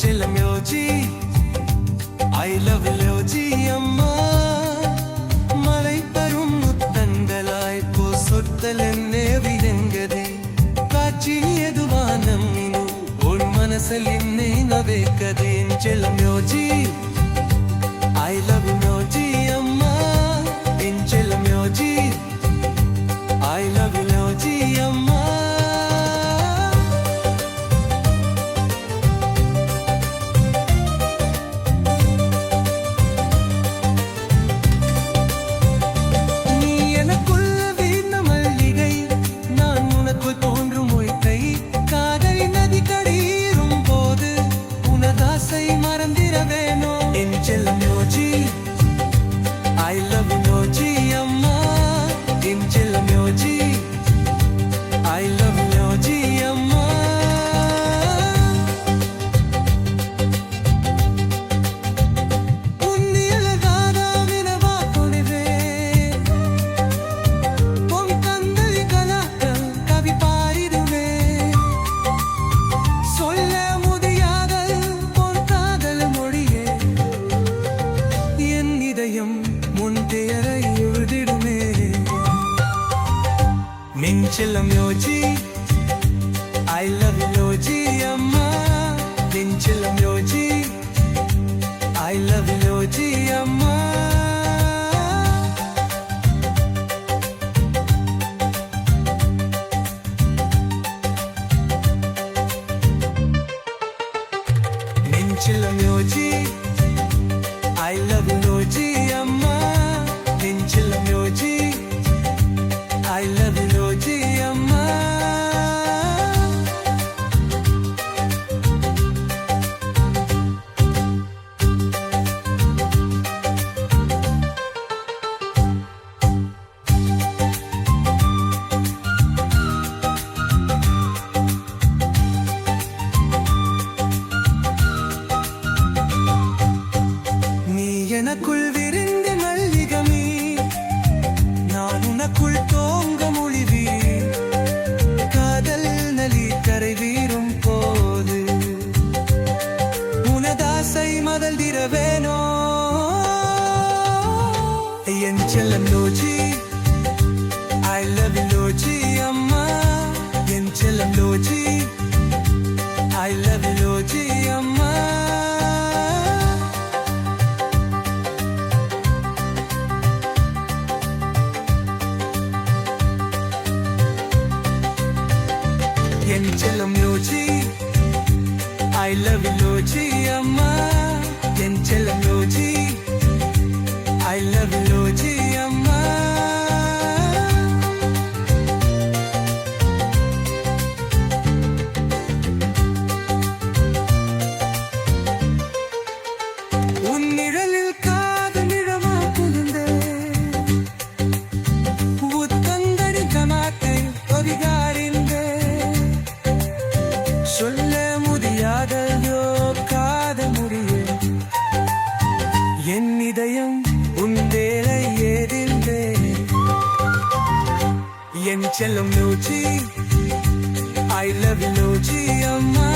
செல்லம் யோஜி I love யோஜி அம்மா மலை தரும் முத்தங்களாய் போ சொத்தல் என்னே விளங்கதே காட்சி எதுவானம் உன் மனசில் என்னை நவேக்கதே செல்லம் யோஜி ஐ லவ் யோஜி அம்மா என் செல்லம் யோஜி ஐ லவ் யோஜி அம்மா செல்லம் யோஜி ஐ லவ் யோஜி அம்மா என் செல்லம் யோஜி ஐ லவ் யோஜி அம்மா உன்னியலகாத வினவா கொடிவே பொன் கந்தளி கலாக்க கவி பாரிடுவே சொல்ல முடியாத பொன் காதல் மொழியே முன் பெயரை எழுதிடுமே மின் செல்லம் யோஜி ஐ லவ் யோஜி அம்மா மின் செல்லம் யோஜி ஐ லவ் யோஜி அம்மா மின் செல்லம் யோஜி I love யோஜி அம்மா என் செல்லம் யோஜி I love யோஜி அம்மா எனக்குள் விரிந்த மல்லிகமே நான் உனக்குள் தோங்க மொழிவி காதல் நலி கரை வீரும் போது உனதாசை மதல் திரவேனோ என் செல்லம் யோஜி ஐ லவ் யோஜி அம்மா என் செல்லம் யோஜி ஐ லவ் யோஜி அம்மா என் செல்லம் யோஜி ஐ லவ் யோஜி அம்மா என் செல்லம் யோஜி ஐ லவ் யோஜி அம்மா உன் நிழலில் காது நிழமா புகுந்த உத்தந்தடி கமாத்தை ஒதிகாரிந்த சொல்ல முடியாதோ காத முடியும் என் இதயம் உன் வேலை ஏறிந்தே என் செல்லம் யோஜி ஐ லவ் யோஜி அம்மா